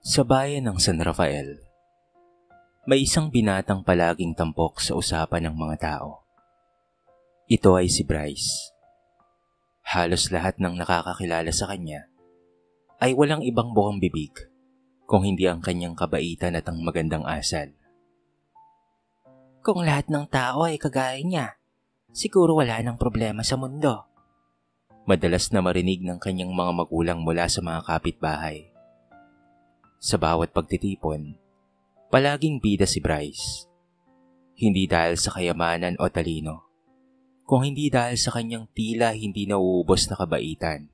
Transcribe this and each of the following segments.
Sa bayan ng San Rafael, may isang binatang palaging tampok sa usapan ng mga tao. Ito ay si Bryce. Halos lahat ng nakakakilala sa kanya ay walang ibang bukang bibig kung hindi ang kanyang kabaitan at ang magandang asal. Kung lahat ng tao ay kagaya niya, siguro wala nang problema sa mundo. Madalas na marinig ng kanyang mga magulang mula sa mga kapitbahay. Sa bawat pagtitipon, palaging bida si Bryce. Hindi dahil sa kayamanan o talino, kung hindi dahil sa kanyang tila hindi nauubos na kabaitan.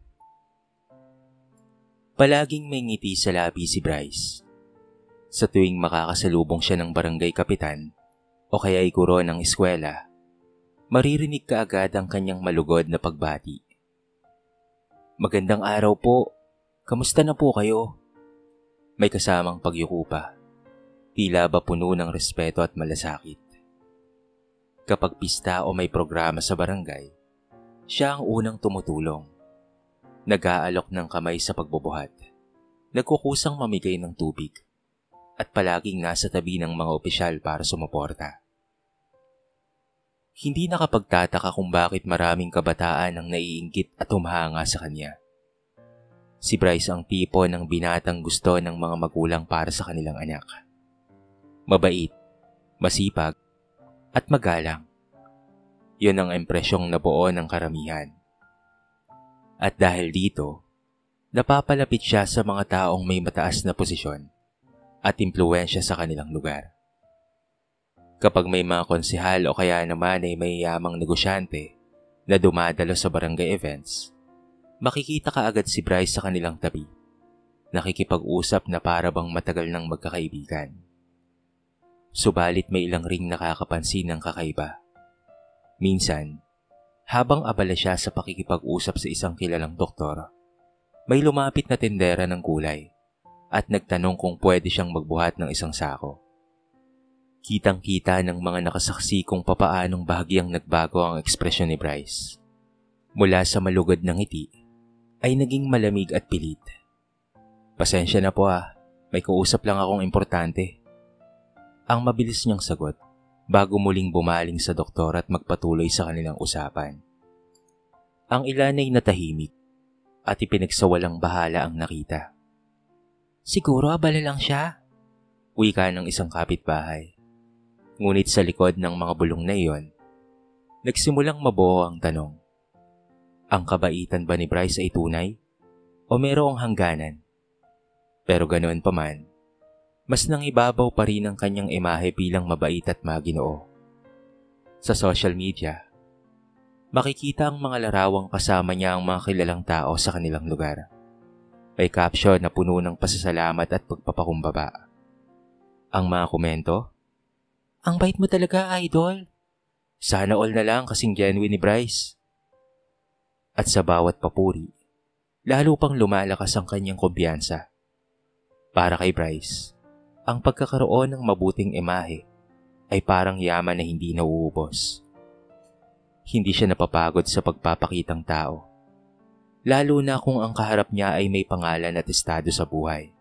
Palaging may ngiti sa labi si Bryce. Sa tuwing makakasalubong siya ng barangay kapitan o kaya ay guro ng eskwela, maririnig ka agad ang kanyang malugod na pagbati. "Magandang araw po. Kamusta na po kayo?" May kasamang pagyukupa. Tila ba puno ng respeto at malasakit. Kapag pista o may programa sa barangay, siya ang unang tumutulong. Nag-aalok ng kamay sa pagbubuhat, nagkukusang mamigay ng tubig, at palaging nasa tabi ng mga opisyal para sumuporta. Hindi nakapagtataka kung bakit maraming kabataan ang naiinggit at humahanga sa kanya. Si Bryce ang tipo ng binatang gusto ng mga magulang para sa kanilang anak. Mabait, masipag, at magalang. Yun ang impresyong nabuo ng karamihan. At dahil dito, napapalapit siya sa mga taong may mataas na posisyon at impluwensya sa kanilang lugar. Kapag may mga konsehal o kaya naman ay may yamang negosyante na dumadalo sa barangay events, makikita ka agad si Bryce sa kanilang tabi, nakikipag-usap na para bang matagal ng magkakaibigan. Subalit may ilang ring nakakapansin ng kakaiba. Minsan, habang abala siya sa pakikipag-usap sa isang kilalang doktor, may lumapit na tendera ng gulay at nagtanong kung pwede siyang magbuhat ng isang sako. Kitang-kita ng mga nakasaksi kung papaanong bahagyang nagbago ang ekspresyon ni Bryce. Mula sa malugod ng ngiti, ay naging malamig at pilit. "Pasensya na po may kausap lang akong importante." Ang mabilis niyang sagot bago muling bumaling sa doktor at magpatuloy sa kanilang usapan. Ang ilan ay natahimik at ipinagsawalang bahala ang nakita. Siguro abala lang siya, wika ng isang kapitbahay. Ngunit sa likod ng mga bulong na iyon, nagsimulang mabuo ang tanong. Ang kabaitan ba ni Bryce ay tunay o mayroong hangganan? Pero ganoon pa man, mas nangibabaw pa rin ang kanyang imahe bilang mabait at maginoo. Sa social media, makikita ang mga larawang kasama niya ang mga kilalang tao sa kanilang lugar. May caption na puno ng pasasalamat at pagpapakumbaba. Ang mga komento, "Ang bait mo talaga, idol." "Sana all na lang kasing genuine ni Bryce." At sa bawat papuri, lalo pang lumalakas ang kanyang kumpiyansa. Para kay Bryce, ang pagkakaroon ng mabuting imahe ay parang yaman na hindi nauubos. Hindi siya napapagod sa pagpapakitang tao, lalo na kung ang kaharap niya ay may pangalan at estado sa buhay.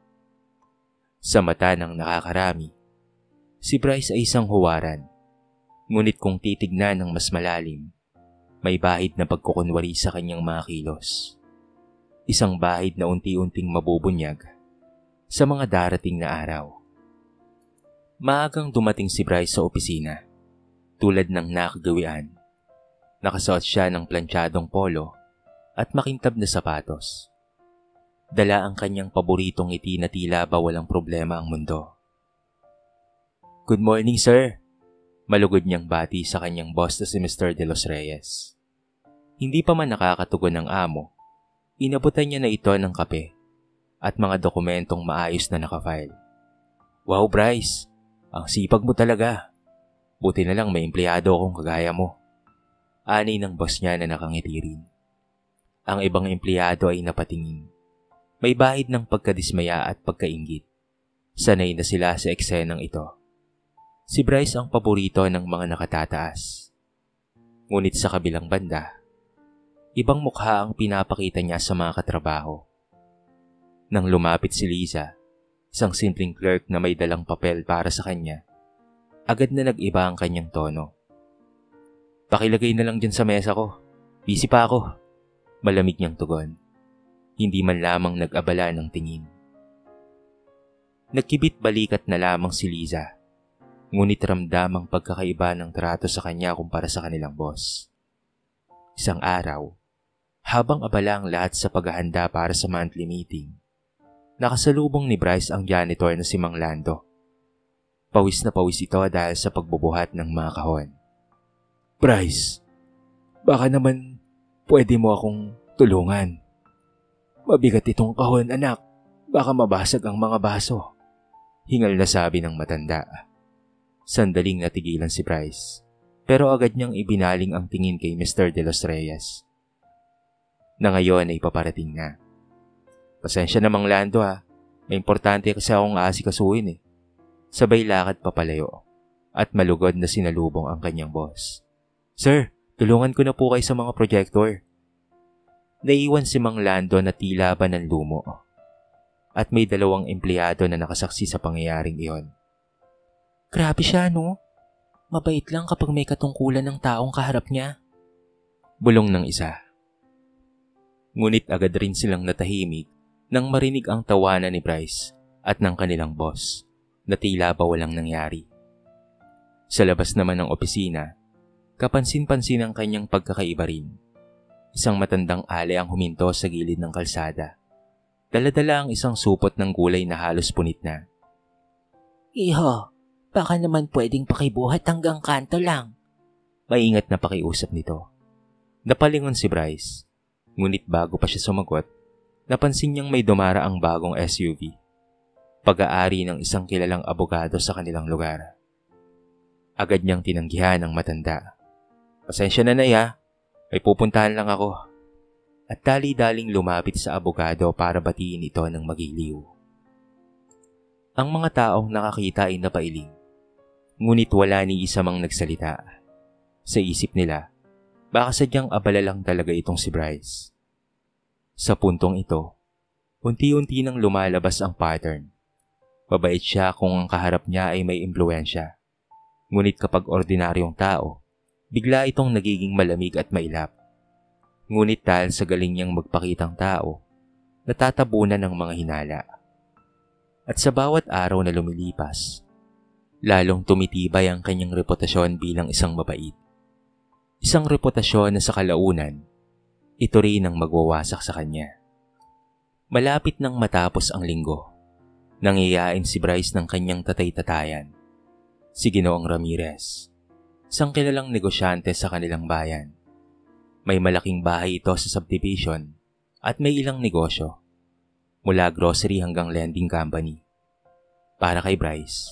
Sa mata ng nakakarami, si Bryce ay isang huwaran, ngunit kung titignan ng mas malalim, may bahid na pagkukunwari sa kanyang mga kilos. Isang bahid na unti-unting mabubunyag sa mga darating na araw. Maagang dumating si Bryce sa opisina, tulad ng nakagawian. Nakasuot siya ng plantsadong polo at makintab na sapatos. Dala ang kanyang paboritong ngiti na tila ba walang problema ang mundo. "Good morning, sir." Malugod niyang bati sa kanyang boss na si Mr. De Los Reyes. Hindi pa man nakakatugon ng amo, inabutan niya na ito ng kape at mga dokumentong maayos na nakafile. "Wow, Bryce, ang sipag mo talaga. Buti na lang may empleyado akong kagaya mo." Ani ng boss niya na nakangiti rin. Ang ibang empleyado ay napatingin. May bahid ng pagkadismaya at pagkainggit. Sanay na sila sa eksenang ito. Si Bryce ang paborito ng mga nakatataas. Ngunit sa kabilang banda, ibang mukha ang pinapakita niya sa mga katrabaho. Nang lumapit si Liza, isang simpleng clerk na may dalang papel para sa kanya, agad na nag-iba ang kanyang tono. "Pakilagay na lang dyan sa mesa ko. Busy pa ako." Malamig niyang tugon. Hindi man lamang nag-abala ng tingin. Nagkibit balikat na lamang si Liza, ngunit ramdam ang pagkakaiba ng trato sa kanya kumpara sa kanilang boss. Isang araw, habang abala ang lahat sa paghahanda para sa monthly meeting, nakasalubong ni Bryce ang janitor na si Mang Lando. Pawis na pawis ito dahil sa pagbubuhat ng mga kahon. "Bryce, baka naman pwede mo akong tulungan. Mabigat itong kahon, anak. Baka mabasag ang mga baso." Hingal na sabi ng matanda. Sandaling natigilan si Bryce, pero agad niyang ibinaling ang tingin kay Mr. De Los Reyes, na ngayon ay paparating na. "Pasensya na Mang Lando ha. May importante kasi akong aasikasuhin eh." Sabay lakad papalayo at malugod na sinalubong ang kanyang boss. "Sir, tulungan ko na po kayo sa mga projector." Naiwan si Mang Lando na tila ba ng lumo at may dalawang empleyado na nakasaksi sa pangyayaring iyon. Grabe siya, no? Mabait lang kapag may katungkulan ng taong kaharap niya. Bulong ng isa. Ngunit agad rin silang natahimik nang marinig ang tawanan ni Bryce at ng kanilang boss na tila ba walang nangyari. Sa labas naman ng opisina, kapansin-pansin ang kanyang pagkakaiba rin. Isang matandang ale ang huminto sa gilid ng kalsada. Dala-dala ang isang supot ng gulay na halos punit na. "Iho, baka naman pwedeng pakibuhat hanggang kanto lang." Maingat na pakiusap nito. Napalingon si Bryce, ngunit bago pa siya sumagot, napansin niyang may dumaraang bagong SUV. Pag-aari ng isang kilalang abogado sa kanilang lugar. Agad niyang tinanggihan ang matanda. "Pasensya na Nay, may pupuntahan lang ako." At dali-daling lumapit sa abogado para batiin ito ng magiliw. Ang mga taong nakakita ay napailing, ngunit wala ni isa mang nagsalita. Sa isip nila, baka sadyang abala lang talaga itong si Bryce. Sa puntong ito, unti-unti nang lumalabas ang pattern. Mabait siya kung ang kaharap niya ay may impluwensya. Ngunit kapag ordinaryong tao, bigla itong nagiging malamig at mailap. Ngunit dahil sa galing niyang magpakitang tao, natatabunan ng mga hinala. At sa bawat araw na lumilipas, lalong tumitibay ang kanyang reputasyon bilang isang mabait. Isang reputasyon na sa kalaunan, ito rin ang magwawasak sa kanya. Malapit nang matapos ang linggo, nangyayain si Bryce ng kanyang tatay-tatayan, si Ginoong Ramirez, isang kilalang negosyante sa kanilang bayan. May malaking bahay ito sa subdivision at may ilang negosyo, mula grocery hanggang lending company. Para kay Bryce,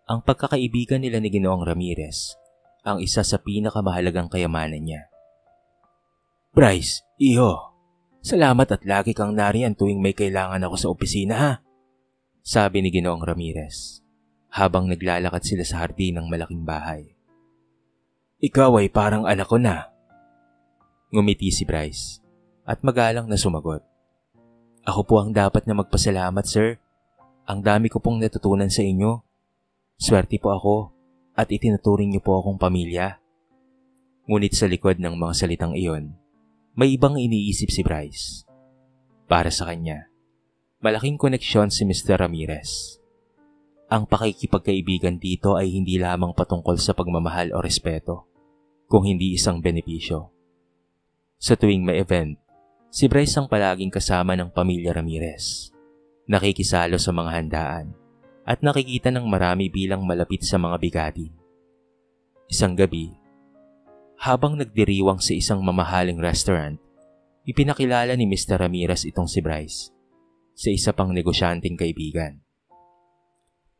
ang pagkakaibigan nila ni Ginoong Ramirez ang isa sa pinakamahalagang kayamanan niya. "Bryce, iho, salamat at lagi kang nariyan tuwing may kailangan ako sa opisina ha," sabi ni Ginoong Ramirez habang naglalakad sila sa hardin ng malaking bahay. "Ikaw ay parang anak ko na." Ngumiti si Bryce at magalang na sumagot. "Ako po ang dapat na magpasalamat, sir. Ang dami ko pong natutunan sa inyo. Swerte po ako at itinuturing niyo po akong pamilya." Ngunit sa likod ng mga salitang iyon, may ibang iniisip si Bryce. Para sa kanya, malaking koneksyon si Mr. Ramirez. Ang pakikipagkaibigan dito ay hindi lamang patungkol sa pagmamahal o respeto, kung hindi isang benepisyo. Sa tuwing may event, si Bryce ang palaging kasama ng pamilya Ramirez. Nakikisalo sa mga handaan at nakikita ng marami bilang malapit sa mga bigatin. Isang gabi, habang nagdiriwang sa isang mamahaling restaurant, ipinakilala ni Mr. Ramirez itong si Bryce sa isa pang negosyanteng kaibigan.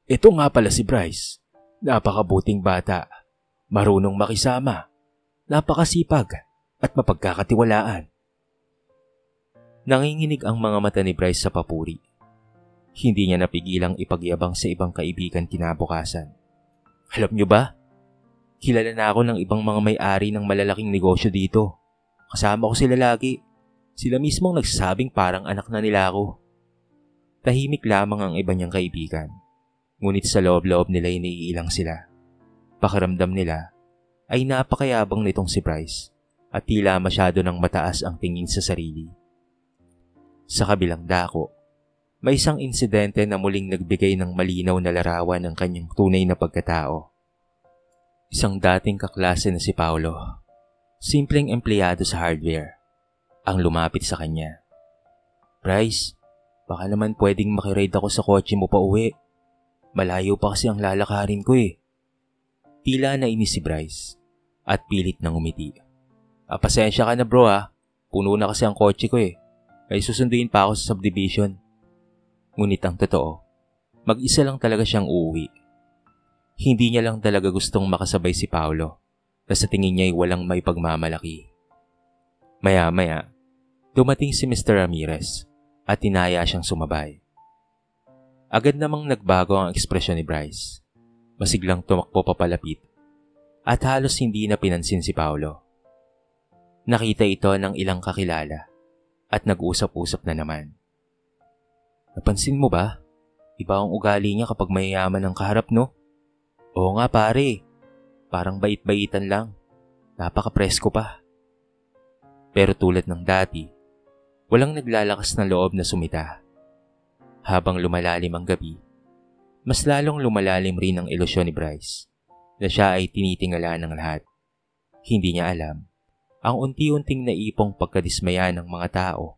"Ito nga pala si Bryce. Napakabuting bata, marunong makisama, napakasipag at mapagkakatiwalaan." Nanginginig ang mga mata ni Bryce sa papuri. Hindi niya napigilang ipagyabang sa ibang kaibigan kinabukasan. "Alam niyo ba? Kilala na ako ng ibang mga may-ari ng malalaking negosyo dito. Kasama ko sila lagi. Sila mismong nagsasabing parang anak na nila ako." Tahimik lamang ang iba niyang kaibigan. Ngunit sa loob-loob nila ay naiilang sila. Pakiramdam nila ay napakayabang nitong si Bryce at tila masyado ng mataas ang tingin sa sarili. Sa kabilang dako, may isang insidente na muling nagbigay ng malinaw na larawan ng kanyang tunay na pagkatao. Isang dating kaklase na si Paulo, simpleng empleyado sa hardware, ang lumapit sa kanya. "Bryce, baka naman pwedeng makiride ako sa kotse mo pa uwi. Malayo pa kasi ang lalakarin ko eh." Tila nainis si Bryce at pilit nang umiti. Pasensya ka na bro ha. Puno na kasi ang kotse ko eh. May susunduin pa ako sa subdivision." Ngunit ang totoo, mag-isa lang talaga siyang uuwi. Hindi niya lang talaga gustong makasabay si Paulo na sa tingin niya ay walang may pagmamalaki. Maya-maya, dumating si Mr. Ramirez at tinaya siyang sumabay. Agad namang nagbago ang ekspresyon ni Bryce. Masiglang tumakbo papalapit at halos hindi na pinansin si Paulo. Nakita ito ng ilang kakilala at nag-usap-usap na naman. "Napansin mo ba? Iba ang ugali niya kapag mayayaman ang kaharap, no?" "Oo nga pare, parang bait-baitan lang. Napaka-presko pa." Pero tulad ng dati, walang naglalakas na loob na sumita. Habang lumalalim ang gabi, mas lalong lumalalim rin ang ilusyon ni Bryce na siya ay tinitingala ng lahat. Hindi niya alam, ang unti-unting naipong pagkadismaya ng mga tao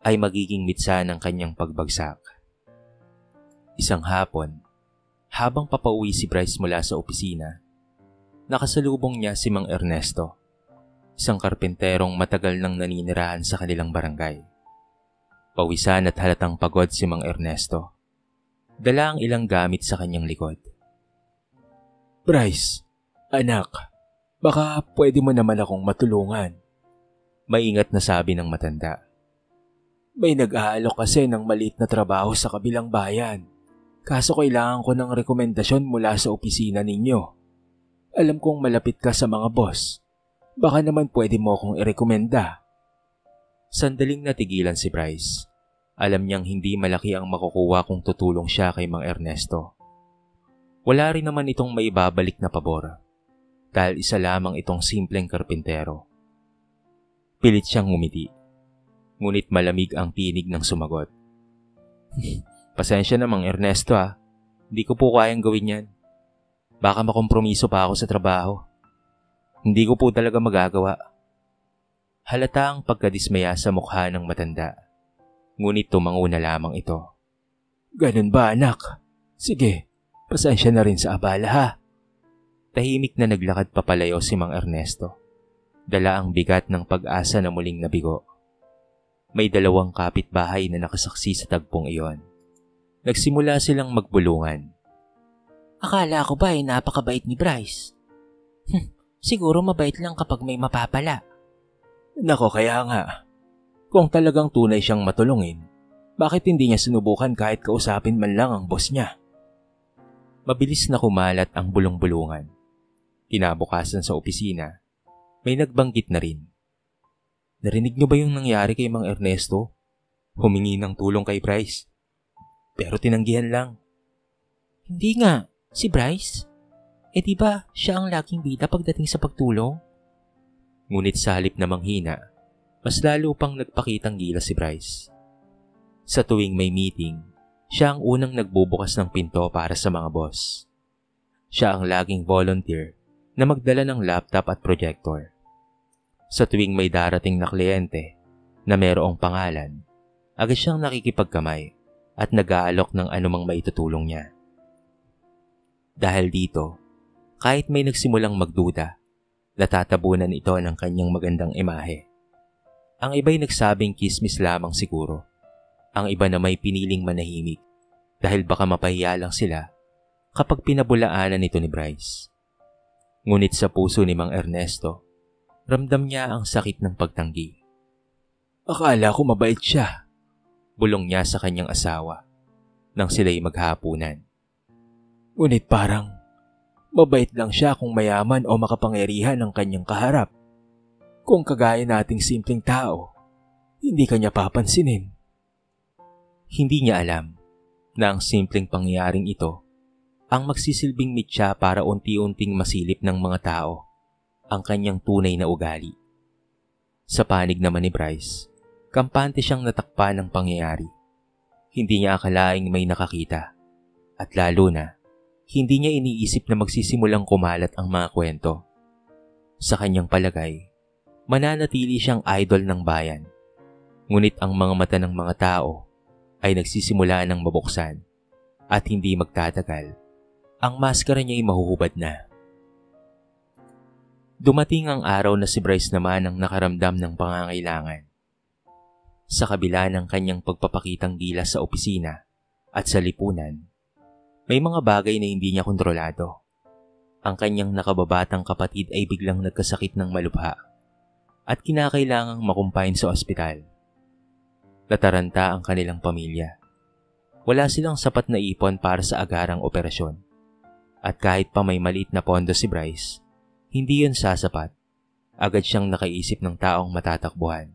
ay magiging mitsa ng kanyang pagbagsak. Isang hapon, habang papauwi si Bryce mula sa opisina, nakasalubong niya si Mang Ernesto, isang karpenterong matagal nang naninirahan sa kanilang barangay. Pawisan at halatang pagod si Mang Ernesto. Dala ang ilang gamit sa kanyang likod. "Bryce, anak, baka pwede mo naman akong matulungan." Maingat na sabi ng matanda. "May nag-aalok kasi ng maliit na trabaho sa kabilang bayan. Kaso kailangan ko ng rekomendasyon mula sa opisina ninyo. Alam kong malapit ka sa mga boss. Baka naman pwede mo akong irekomenda." Sandaling natigilan si Bryce. Alam niyang hindi malaki ang makukuha kung tutulong siya kay Mang Ernesto. Wala rin naman itong maibabalik na pabor, dahil isa lamang itong simpleng karpintero. Pilit siyang ngumiti, ngunit malamig ang tinig ng sumagot. "Pasensya na Mang Ernesto ha, hindi ko po kayang gawin yan. Baka makompromiso pa ako sa trabaho. Hindi ko po talaga magagawa." Halata ang pagkadismaya sa mukha ng matanda, ngunit tumango na lamang ito. "Ganun ba anak? Sige, pasensya na rin sa abala ha." Tahimik na naglakad papalayo si Mang Ernesto. Dala ang bigat ng pag-asa na muling nabigo. May dalawang kapitbahay na nakasaksi sa tagpong iyon. Nagsimula silang magbulungan. Akala ko ba ay napakabait ni Bryce? Siguro mabait lang kapag may mapapala. "Nako kaya nga. Kung talagang tunay siyang matulungin, bakit hindi niya sinubukan kahit kausapin man lang ang boss niya?" Mabilis na kumalat ang bulong-bulungan. Kinabukasan sa opisina, may nagbanggit na rin. "Narinig niyo ba yung nangyari kay Mang Ernesto? Humingi ng tulong kay Bryce. Pero tinanggihan lang." Hindi nga, si Bryce? Diba siya ang laging bida pagdating sa pagtulong? Ngunit sa halip na manghina, mas lalo pang nagpakitang gilas si Bryce. Sa tuwing may meeting, siya ang unang nagbubukas ng pinto para sa mga boss. Siya ang laging volunteer na magdala ng laptop at projector. Sa tuwing may darating na kliyente na mayroong pangalan, agad siyang nakikipagkamay at nag-aalok ng anumang maitutulong niya. Dahil dito, kahit may nagsimulang magduda, natatabunan ito ng kanyang magandang imahe. Ang iba'y nagsabing kismis lamang siguro. Ang iba na may piniling manahimik dahil baka mapahiya lang sila kapag pinabulaanan ito ni Bryce. Ngunit sa puso ni Mang Ernesto, ramdam niya ang sakit ng pagtanggi. "Akala ko mabait siya," bulong niya sa kanyang asawa nang sila'y maghapunan. "Ngunit parang mabait lang siya kung mayaman o makapangyarihan ang kanyang kaharap. Kung kagaya nating simpleng tao, hindi kanya papansinin." Hindi niya alam na ang simpleng pangyayaring ito ang magsisilbing mitya para unti-unting masilip ng mga tao ang kanyang tunay na ugali. Sa panig naman ni Bryce, kampante siyang natakpan ng pangyayari. Hindi niya akalaing may nakakita at lalo na hindi niya iniisip na magsisimulang kumalat ang mga kwento. Sa kanyang palagay, mananatili siyang idol ng bayan. Ngunit ang mga mata ng mga tao ay nagsisimula ng mabuksan at hindi magtatagal, ang maskara niya ay mahuhubad na. Dumating ang araw na si Bryce naman ang nakaramdam ng pangangailangan. Sa kabila ng kanyang pagpapakitang gilas sa opisina at sa lipunan, may mga bagay na hindi niya kontrolado. Ang kanyang nakababatang kapatid ay biglang nagkasakit ng malubha at kinakailangang makumpain sa ospital. Nataranta ang kanilang pamilya. Wala silang sapat na ipon para sa agarang operasyon. At kahit pa may maliit na pondo si Bryce, hindi yun sasapat. Agad siyang nakaisip ng taong matatakbuhan,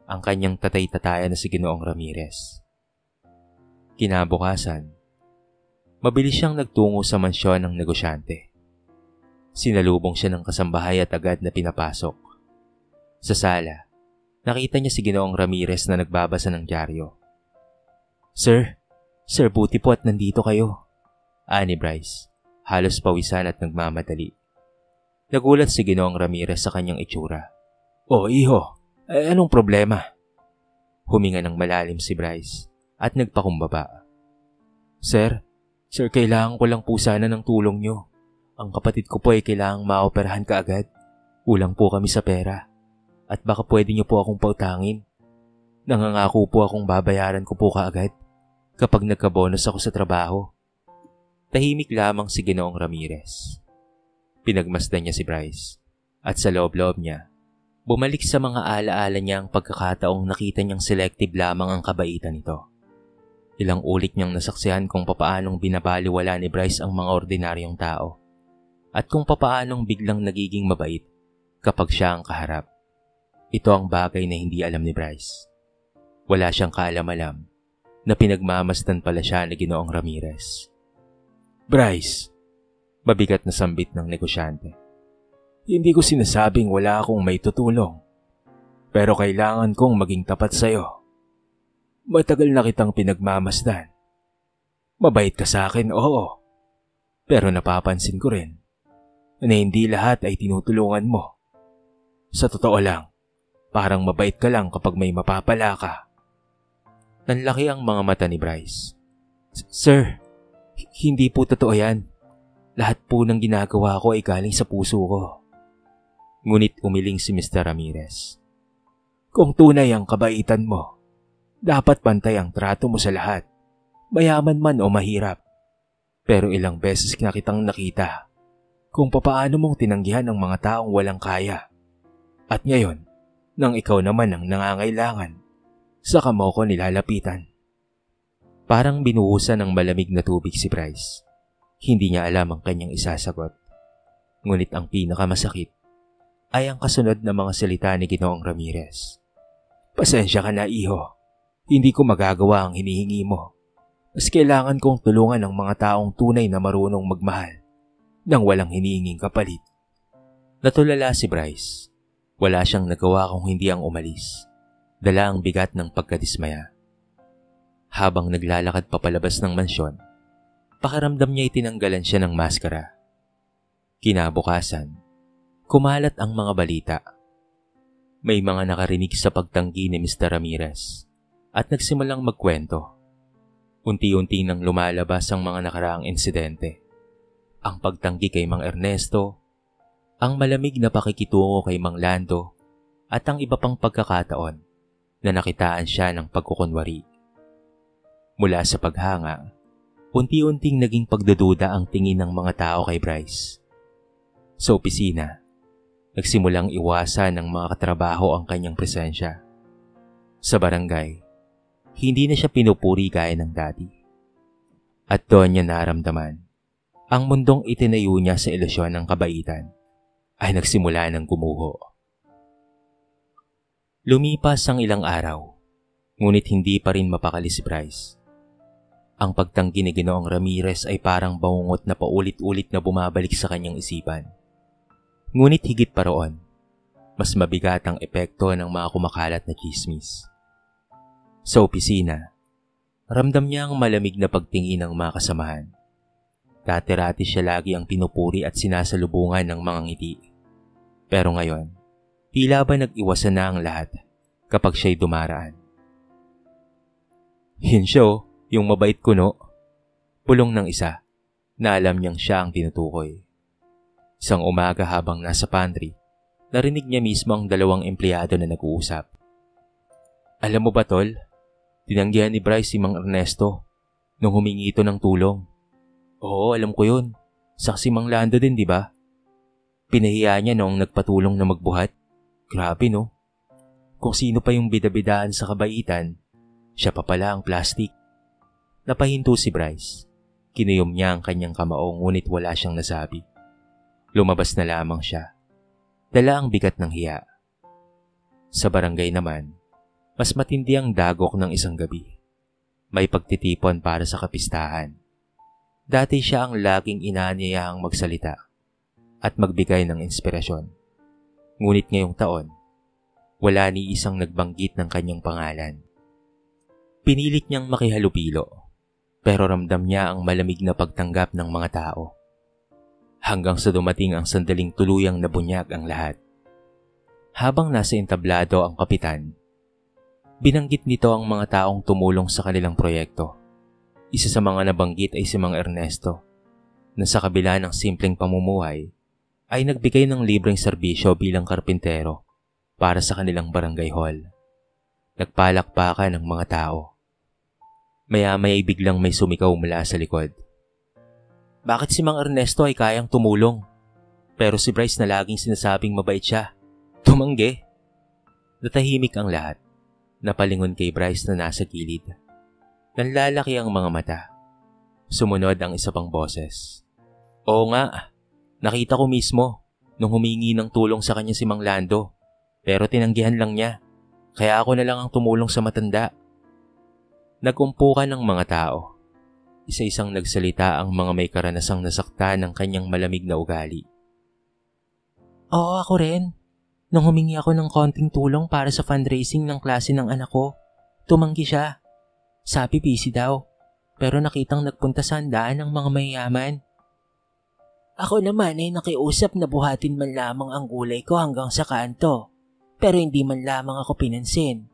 ang kanyang tatay-tataya na si Ginoong Ramirez. Kinabukasan, mabilis siyang nagtungo sa mansyon ng negosyante. Sinalubong siya ng kasambahay at agad na pinapasok. Sa sala, nakita niya si Ginoong Ramirez na nagbabasa ng dyaryo. Sir, buti po at nandito kayo. Ani Bryce, halos pawisan at nagmamadali. Nagulat si Ginoong Ramirez sa kanyang itsura. Oh, iho, anong problema? Huminga ng malalim si Bryce at nagpakumbaba. Sir, kailangan ko lang po sana ng tulong nyo. Ang kapatid ko po ay kailangang maoperahan kaagad. Kulang po kami sa pera. At baka pwede niyo po akong pautangin. Nangangako po akong babayaran ko po kaagad kapag nagkabonus ako sa trabaho. Tahimik lamang si Ginoong Ramirez. Pinagmasdan niya si Bryce at sa loob-loob niya, bumalik sa mga alaala niya ang pagkakataong nakita niyang selective lamang ang kabaitan nito. Ilang ulit niyang nasaksihan kung papaanong binabaliwala ni Bryce ang mga ordinaryong tao at kung papaanong biglang nagiging mabait kapag siya ang kaharap. Ito ang bagay na hindi alam ni Bryce. Wala siyang kaalam-alam na pinagmamasdan pala siya ni Ginoong Ramirez. Bryce, mabigat na sambit ng negosyante. Hindi ko sinasabing wala akong may tutulong, pero kailangan kong maging tapat sa'yo. Matagal na kitang pinagmamasdan. Mabait ka sa akin, oo. Pero napapansin ko rin na hindi lahat ay tinutulungan mo. Sa totoo lang, parang mabait ka lang kapag may mapapala ka. Nanlaki ang mga mata ni Bryce. Sir, hindi po totoo yan. Lahat po ng ginagawa ko ay galing sa puso ko. Ngunit umiling si Mr. Ramirez. Kung tunay ang kabaitan mo, dapat pantay ang trato mo sa lahat, mayaman man o mahirap. Pero ilang beses na kitang nakita kung papaano mong tinanggihan ang mga taong walang kaya. At ngayon, nang ikaw naman ang nangangailangan, saka mo ko nilalapitan. Parang binuhusan ng malamig na tubig si Bryce. Hindi niya alam ang kanyang isasagot. Ngunit ang pinakamasakit ay ang kasunod na mga salita ni Ginoong Ramirez. Pasensya ka na, iho. Hindi ko magagawa ang hinihingi mo. Mas kailangan kong tulungan ang mga taong tunay na marunong magmahal nang walang hinihinging kapalit. Natulala si Bryce. Wala siyang nagawa kung hindi ang umalis. Dala ang bigat ng pagkadismaya. Habang naglalakad papalabas ng mansyon, pakiramdam niya itinanggalan siya ng maskara. Kinabukasan, kumalat ang mga balita. May mga nakarinig sa pagtanggi ni Mr. Ramirez at nagsimulang magkwento. Unti-unti nang lumalabas ang mga nakaraang insidente. Ang pagtanggi kay Mang Ernesto, ang malamig na pakikitungo kay Mang Lando, at ang iba pang pagkakataon na nakitaan siya ng pagkukunwari. Mula sa paghanga, unti-unting naging pagdududa ang tingin ng mga tao kay Bryce. Sa opisina, nagsimulang iwasan ng mga katrabaho ang kanyang presensya. Sa barangay, hindi na siya pinupuri gaya ng dati. At doon niya naramdaman, ang mundong itinayo niya sa ilusyon ng kabaitan ay nagsimula ng gumuho. Lumipas ang ilang araw Ngunit hindi pa rin mapakali si Bryce. Ang pagtanggi ni Ginoong Ramirez ay parang bangungot na paulit-ulit na bumabalik sa kanyang isipan. Ngunit higit pa roon, mas mabigat ang epekto ng mga kumakalat na chismis. Sa opisina, ramdam niya ang malamig na pagtingin ng mga kasamahan. Dati-rati siya lagi ang pinupuri at sinasalubungan ng mga ngiti. Pero ngayon, tila ba nag-iwasan na ang lahat kapag siya'y dumaraan. Hinsyo, yung mabait kuno, pulong ng isa na alam niyang siya ang tinutukoy. Isang umaga habang nasa pantry, narinig niya mismo ang dalawang empleyado na nag-uusap. Alam mo ba tol, tinanggihan ni Bryce si Mang Ernesto nung humingi ito ng tulong. Oo, alam ko yun. Saksi Mang Lando din, di ba? Pinahiya niya noong nagpatulong na magbuhat. Grabe no? Kung sino pa yung bidabidaan sa kabaitan, siya pa pala ang plastic. Napahinto si Bryce. Kinuyom niya ang kanyang kamao ngunit wala siyang nasabi. Lumabas na lamang siya. Dala ang bigat ng hiya. Sa barangay naman, mas matindi ang dagok ng isang gabi. May pagtitipon para sa kapistahan. Dati siya ang laging inaanyayahang magsalita at magbigay ng inspirasyon. Ngunit ngayong taon, wala ni isang nagbanggit ng kanyang pangalan. Pinilit niyang makihalubilo, pero ramdam niya ang malamig na pagtanggap ng mga tao. Hanggang sa dumating ang sandaling tuluyang nabunyag ang lahat. Habang nasa entablado ang kapitan, binanggit nito ang mga taong tumulong sa kanilang proyekto. Isa sa mga nabanggit ay si Mang Ernesto, na sa kabila ng simpleng pamumuhay, ay nagbigay ng libreng serbisyo bilang karpintero para sa kanilang barangay hall. Nagpalakpakan ng mga tao. Maya-maya ay biglang may sumigaw mula sa likod. Bakit si Mang Ernesto ay kayang tumulong? Pero si Bryce na laging sinasabing mabait siya, tumanggi. Natahimik ang lahat. Napalingon kay Bryce na nasa gilid. Nanlalaki ang mga mata. Sumunod ang isa pang boses. Oo nga, nakita ko mismo nung humingi ng tulong sa kanya si Mang Lando. Pero tinanggihan lang niya. Kaya ako na lang ang tumulong sa matanda. Nagumpukan ng mga tao. Isa-isang nagsalita ang mga may karanasang nasaktan ng kanyang malamig na ugali. Oo, ako rin. Nung humingi ako ng konting tulong para sa fundraising ng klase ng anak ko, tumanggi siya. Sabi busy daw, pero nakitang nagpunta sa handaan ng mga mayayaman. Ako naman ay nakiusap na buhatin man lamang ang gulay ko hanggang sa kanto, pero hindi man lamang ako pinansin.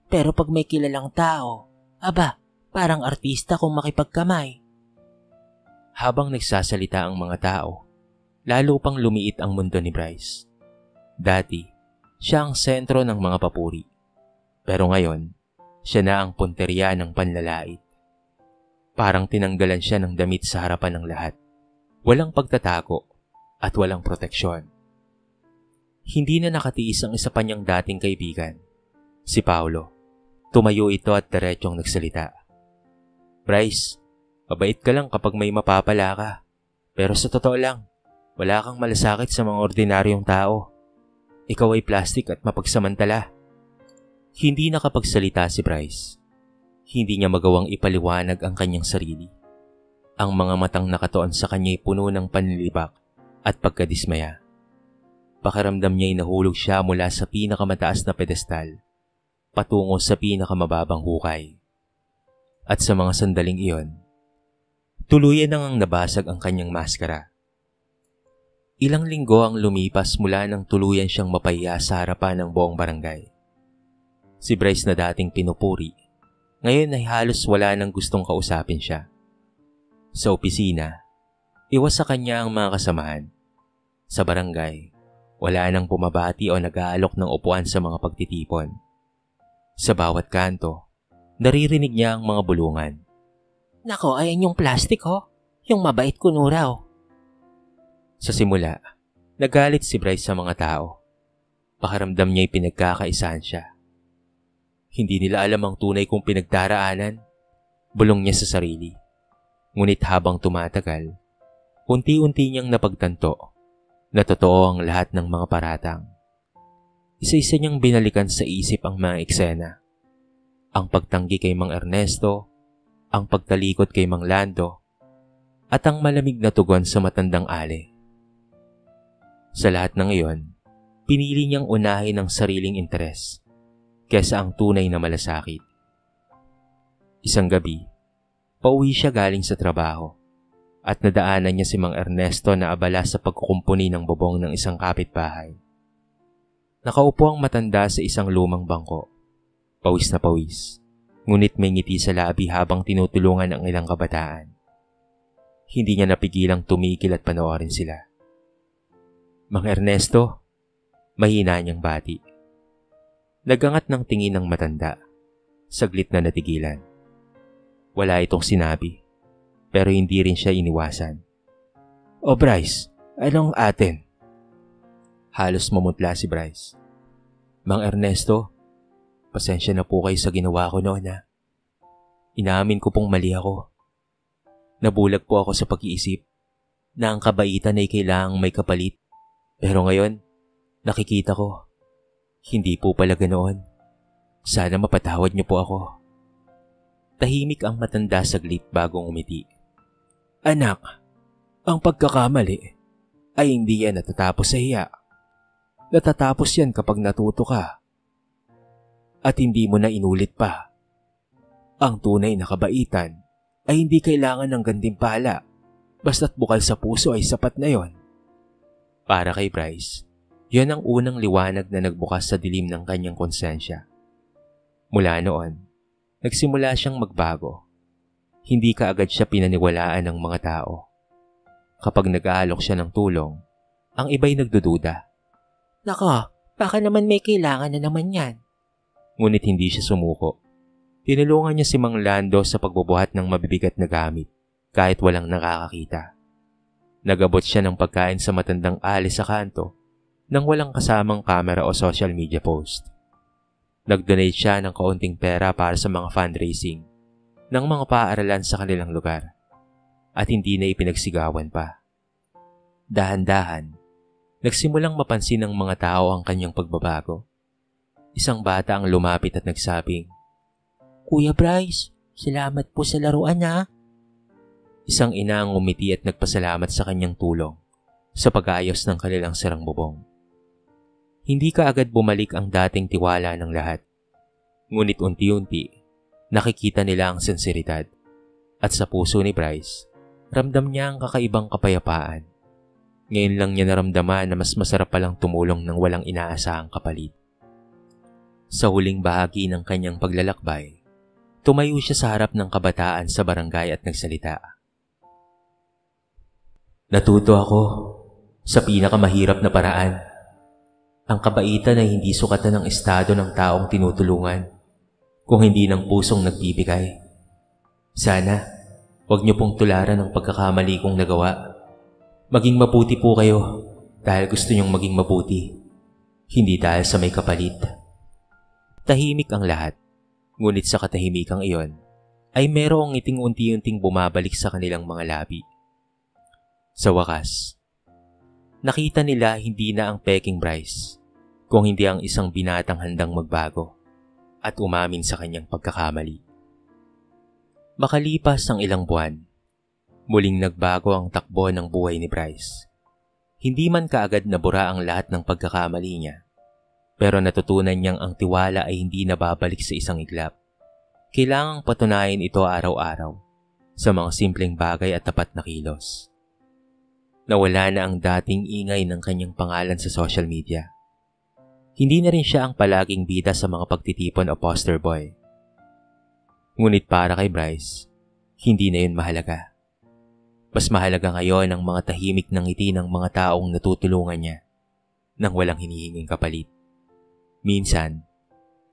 Pero pag may kilalang tao, aba, parang artista kung makipagkamay. Habang nagsasalita ang mga tao, lalo pang lumiit ang mundo ni Bryce. Dati, siya ang sentro ng mga papuri. Pero ngayon, siya na ang punteriya ng panlalait. Parang tinanggalan siya ng damit sa harapan ng lahat. Walang pagtatago at walang proteksyon. Hindi na nakatiis ang isa pa niyang dating kaibigan, si Paulo. Tumayo ito at diretsong nagsalita. Bryce, mabait ka lang kapag may mapapala ka. Pero sa totoo lang, wala kang malasakit sa mga ordinaryong tao. Ikaw ay plastic at mapagsamantala. Hindi nakapagsalita si Bryce. Hindi niya magawang ipaliwanag ang kanyang sarili. Ang mga matang nakatuon sa kanya ay puno ng panlilibak at pagkadismaya. Pakiramdam niya ay nahulog siya mula sa pinakamataas na pedestal patungo sa pinakamababang hukay. At sa mga sandaling iyon, tuluyan nang nabasag ang kanyang maskara. Ilang linggo ang lumipas mula nang tuluyan siyang mapahiya sa harapan ng buong barangay. Si Bryce na dating pinupuri, ngayon ay halos wala nang gustong kausapin siya. Sa opisina, iwas sa kanya ang mga kasamahan. Sa barangay, wala nang pumabati o nag-aalok ng upuan sa mga pagtitipon. Sa bawat kanto, naririnig niya ang mga bulungan. Nako, ayan yung plastic ho. Yung mabait kuno raw. Sa simula, nagalit si Bryce sa mga tao. Pakiramdam niya'y pinagkakaisahan siya. Hindi nila alam ang tunay kong pinagdaraanan. Bulong niya sa sarili. Ngunit habang tumatagal, unti-unti niyang napagtanto na totoo ang lahat ng mga paratang. Isa-isa niyang binalikan sa isip ang mga eksena. ang pagtanggi kay Mang Ernesto, ang pagtalikod kay Mang Lando, at ang malamig na tugon sa matandang Ale. Sa lahat ng iyon, pinili niyang unahin ang sariling interes kesa ang tunay na malasakit. Isang gabi, pauwi siya galing sa trabaho at nadaanan niya si Mang Ernesto na abala sa pagkukumpuni ng bubong ng isang kapitbahay. Nakaupo ang matanda sa isang lumang bangko, pawis na pawis, ngunit may ngiti sa labi habang tinutulungan ang ilang kabataan. Hindi niya napigilang tumigil at panoorin sila. Mang Ernesto, mahina niyang bati. Nagangat ng tingin ng matanda, saglit na natigilan. Wala itong sinabi, pero hindi rin siya iniwasan. "O Bryce, anong atin?" Halos mamutla si Bryce. "Mang Ernesto, pasensya na po kayo sa ginawa ko noon ha. Inaamin ko pong mali ako. Nabulag po ako sa pag-iisip na ang kabaitan ay kailangang may kapalit. Pero ngayon, nakikita ko, hindi po pala ganoon. Sana mapatawad niyo po ako." Tahimik ang matanda saglit bago umiti. "Anak, ang pagkakamali ay hindi yan natatapos sa hiya. Natatapos yan kapag natuto ka at hindi mo na inulit pa. Ang tunay na kabaitan ay hindi kailangan ng gantimpala. Basta't bukal sa puso ay sapat na yon." Para kay Bryce, yon ang unang liwanag na nagbukas sa dilim ng kanyang konsensya. Mula noon, nagsimula siyang magbago. Hindi kaagad siya pinaniwalaan ng mga tao. Kapag nag-aalok siya ng tulong, ang iba'y nagdududa. Nako, baka naman may kailangan na naman yan. Ngunit hindi siya sumuko. Tinulungan niya si Mang Lando sa pagbubuhat ng mabibigat na gamit kahit walang nakakakita. Nagabot siya ng pagkain sa matandang Ali sa kanto nang walang kasamang camera o social media post. Nag-donate siya ng kaunting pera para sa mga fundraising ng mga paaralan sa kanilang lugar at hindi na ipinagsigawan pa. Dahan-dahan, nagsimulang mapansin ng mga tao ang kanyang pagbabago. Isang bata ang lumapit at nagsabing, "Kuya Bryce, salamat po sa laruan ha." Isang ina ang umiti at nagpasalamat sa kanyang tulong sa pag-aayos ng kanilang sirang bubong. Hindi kaagad bumalik ang dating tiwala ng lahat. Ngunit unti-unti, nakikita nila ang sinseridad. At sa puso ni Bryce, ramdam niya ang kakaibang kapayapaan. Ngayon lang niya naramdaman na mas masarap palang tumulong ng walang inaasahang kapalit. Sa huling bahagi ng kanyang paglalakbay, tumayo siya sa harap ng kabataan sa barangay at nagsalita. "Natuto ako sa pinakamahirap na paraan. Ang kabaitan ay hindi sukatan ng estado ng taong tinutulungan, kung hindi ng pusong nagbibigay. Sana, huwag niyo pong tularan ang pagkakamali kong nagawa. Maging mabuti po kayo dahil gusto niyong maging mabuti, hindi dahil sa may kapalit." Tahimik ang lahat, ngunit sa katahimikang iyon, ay merong ngiting unti-unting bumabalik sa kanilang mga labi. Sa wakas, nakita nila hindi na ang peking Bryce, kung hindi ang isang binatang handang magbago at umamin sa kanyang pagkakamali. Makalipas ang ilang buwan, muling nagbago ang takbo ng buhay ni Bryce. Hindi man kaagad nabura ang lahat ng pagkakamali niya, pero natutunan niyang ang tiwala ay hindi nababalik sa isang iglap. Kailangang patunayan ito araw-araw sa mga simpleng bagay at tapat na kilos. Nawala na ang dating ingay ng kanyang pangalan sa social media. Hindi na rin siya ang palaging bida sa mga pagtitipon o poster boy. Ngunit para kay Bryce, hindi na yun mahalaga. Mas mahalaga ngayon ang mga tahimik ng ngiti ng mga taong natutulungan niya nang walang hinihinging kapalit. Minsan,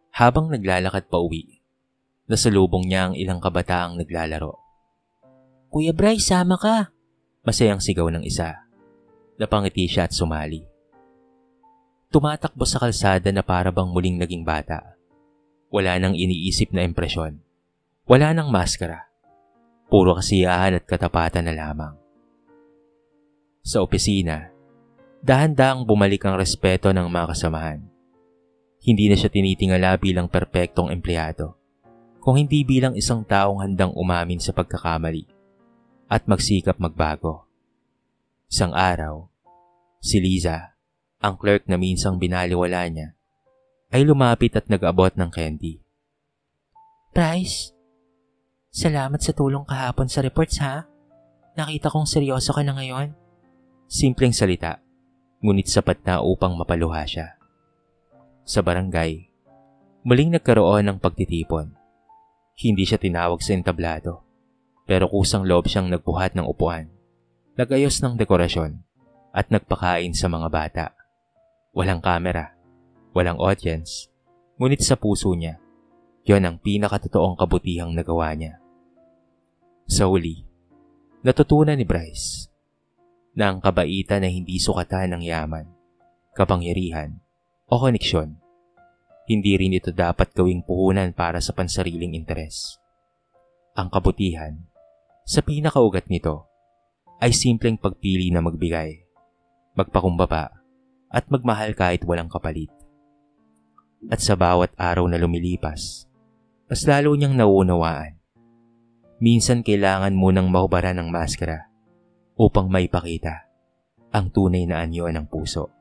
habang naglalakad pa uwi, nasalubong niya ang ilang kabataang naglalaro. "Kuya Bryce, sama ka." Masayang sigaw ng isa. Napangiti siya at sumali. Tumatakbo sa kalsada na para bang muling naging bata. Wala nang iniisip na impresyon. Wala nang maskara. Puro kasiyahan at katapatan na lamang. Sa opisina, dahan-dahang bumalik ang respeto ng mga kasamahan. Hindi na siya tinitingala bilang perpektong empleyado, kung hindi bilang isang taong handang umamin sa pagkakamali at magsikap magbago. Isang araw, si Liza, ang clerk na minsang binaliwala niya, ay lumapit at nag-abot ng candy. Bryce, salamat sa tulong kahapon sa reports ha. Nakita kong seryoso ka na ngayon. Simpleng salita, ngunit sapat na upang mapaluha siya. Sa barangay, muling nagkaroon ng pagtitipon. Hindi siya tinawag sa entablado, pero kusang loob siyang nagbuhat ng upuan, nagayos ng dekorasyon, at nagpakain sa mga bata. Walang kamera, walang audience, ngunit sa puso niya, yon ang pinakatotoong kabutihang nagawa niya. Sa huli, natutunan ni Bryce na ang kabaitan ay hindi sukatan ng yaman, kapangyarihan, o koneksyon. Hindi rin ito dapat gawing puhunan para sa pansariling interes. Ang kabutihan, sa pinakaugat nito, ay simpleng pagpili na magbigay, magpakumbaba, at magmahal kahit walang kapalit. At sa bawat araw na lumilipas, mas lalo niyang nauunawaan. Minsan kailangan munang mahubaran ng maskara upang maipakita ang tunay na anyo ng puso.